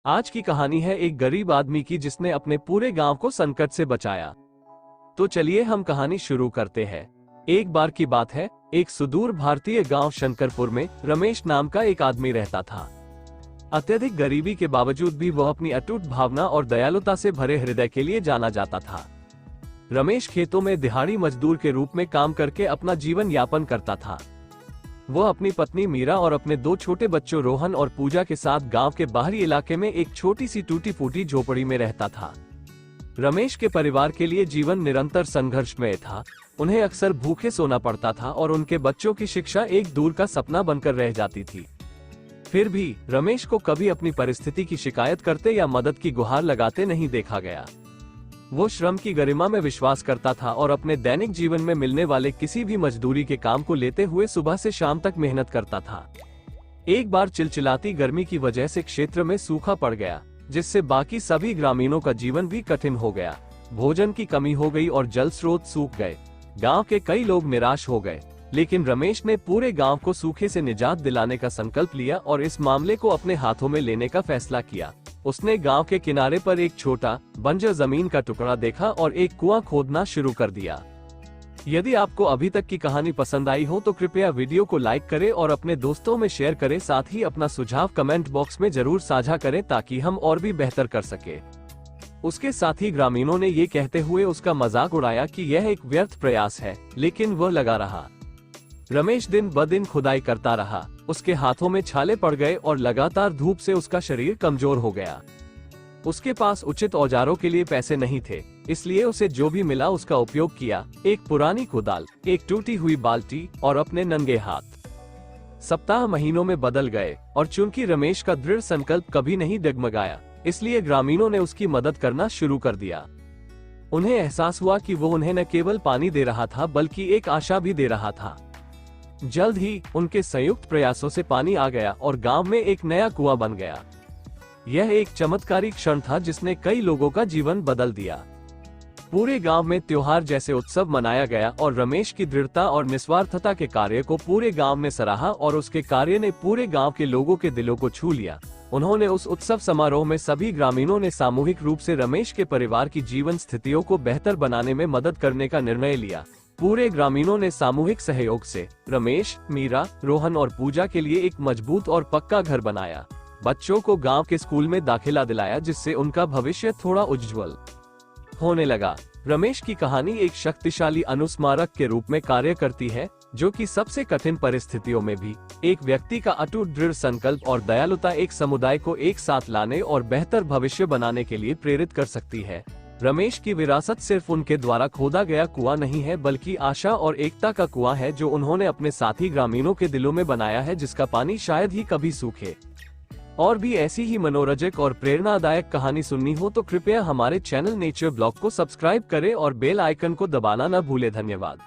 आज की कहानी है एक गरीब आदमी की जिसने अपने पूरे गांव को संकट से बचाया। तो चलिए हम कहानी शुरू करते हैं। एक बार की बात है, एक सुदूर भारतीय गांव शंकरपुर में रमेश नाम का एक आदमी रहता था। अत्यधिक गरीबी के बावजूद भी वह अपनी अटूट भावना और दयालुता से भरे हृदय के लिए जाना जाता था। रमेश खेतों में दिहाड़ी मजदूर के रूप में काम करके अपना जीवन यापन करता था। वह अपनी पत्नी मीरा और अपने दो छोटे बच्चों रोहन और पूजा के साथ गांव के बाहरी इलाके में एक छोटी सी टूटी फूटी झोपड़ी में रहता था। रमेश के परिवार के लिए जीवन निरंतर संघर्षमय था। उन्हें अक्सर भूखे सोना पड़ता था और उनके बच्चों की शिक्षा एक दूर का सपना बनकर रह जाती थी। फिर भी रमेश को कभी अपनी परिस्थिति की शिकायत करते या मदद की गुहार लगाते नहीं देखा गया। वो श्रम की गरिमा में विश्वास करता था और अपने दैनिक जीवन में मिलने वाले किसी भी मजदूरी के काम को लेते हुए सुबह से शाम तक मेहनत करता था। एक बार चिलचिलाती गर्मी की वजह से क्षेत्र में सूखा पड़ गया, जिससे बाकी सभी ग्रामीणों का जीवन भी कठिन हो गया। भोजन की कमी हो गई और जल स्रोत सूख गए। गांव के कई लोग निराश हो गए, लेकिन रमेश ने पूरे गांव को सूखे से निजात दिलाने का संकल्प लिया और इस मामले को अपने हाथों में लेने का फैसला किया। उसने गांव के किनारे पर एक छोटा बंजर जमीन का टुकड़ा देखा और एक कुआं खोदना शुरू कर दिया। यदि आपको अभी तक की कहानी पसंद आई हो तो कृपया वीडियो को लाइक करें और अपने दोस्तों में शेयर करें। साथ ही अपना सुझाव कमेंट बॉक्स में जरूर साझा करें ताकि हम और भी बेहतर कर सके। उसके साथ ही ग्रामीणों ने ये कहते हुए उसका मजाक उड़ाया कि यह एक व्यर्थ प्रयास है, लेकिन वह लगा रहा। रमेश दिन ब दिन खुदाई करता रहा। उसके हाथों में छाले पड़ गए और लगातार धूप से उसका शरीर कमजोर हो गया। उसके पास उचित औजारों के लिए पैसे नहीं थे, इसलिए उसे जो भी मिला उसका उपयोग किया। एक पुरानी कुदाल, एक टूटी हुई बाल्टी और अपने नंगे हाथ। सप्ताह महीनों में बदल गए और चूंकि रमेश का दृढ़ संकल्प कभी नहीं डगमगाया, इसलिए ग्रामीणों ने उसकी मदद करना शुरू कर दिया। उन्हें एहसास हुआ कि वो उन्हें न केवल पानी दे रहा था बल्कि एक आशा भी दे रहा था। जल्द ही उनके संयुक्त प्रयासों से पानी आ गया और गांव में एक नया कुआं बन गया। यह एक चमत्कारी क्षण था जिसने कई लोगों का जीवन बदल दिया। पूरे गांव में त्योहार जैसे उत्सव मनाया गया और रमेश की दृढ़ता और निस्वार्थता के कार्य को पूरे गांव ने सराहा और उसके कार्य ने पूरे गांव के लोगों के दिलों को छू लिया। उन्होंने उस उत्सव समारोह में सभी ग्रामीणों ने सामूहिक रूप से रमेश के परिवार की जीवन स्थितियों को बेहतर बनाने में मदद करने का निर्णय लिया। पूरे ग्रामीणों ने सामूहिक सहयोग से रमेश, मीरा, रोहन और पूजा के लिए एक मजबूत और पक्का घर बनाया। बच्चों को गांव के स्कूल में दाखिला दिलाया, जिससे उनका भविष्य थोड़ा उज्जवल होने लगा। रमेश की कहानी एक शक्तिशाली अनुस्मारक के रूप में कार्य करती है, जो कि सबसे कठिन परिस्थितियों में भी एक व्यक्ति का अटूट दृढ़ संकल्प और दयालुता एक समुदाय को एक साथ लाने और बेहतर भविष्य बनाने के लिए प्रेरित कर सकती है। रमेश की विरासत सिर्फ उनके द्वारा खोदा गया कुआं नहीं है, बल्कि आशा और एकता का कुआं है जो उन्होंने अपने साथी ग्रामीणों के दिलों में बनाया है, जिसका पानी शायद ही कभी सूखे। और भी ऐसी ही मनोरंजक और प्रेरणादायक कहानी सुननी हो तो कृपया हमारे चैनल नेचर ब्लॉग को सब्सक्राइब करें और बेल आइकन को दबाना न भूलें। धन्यवाद।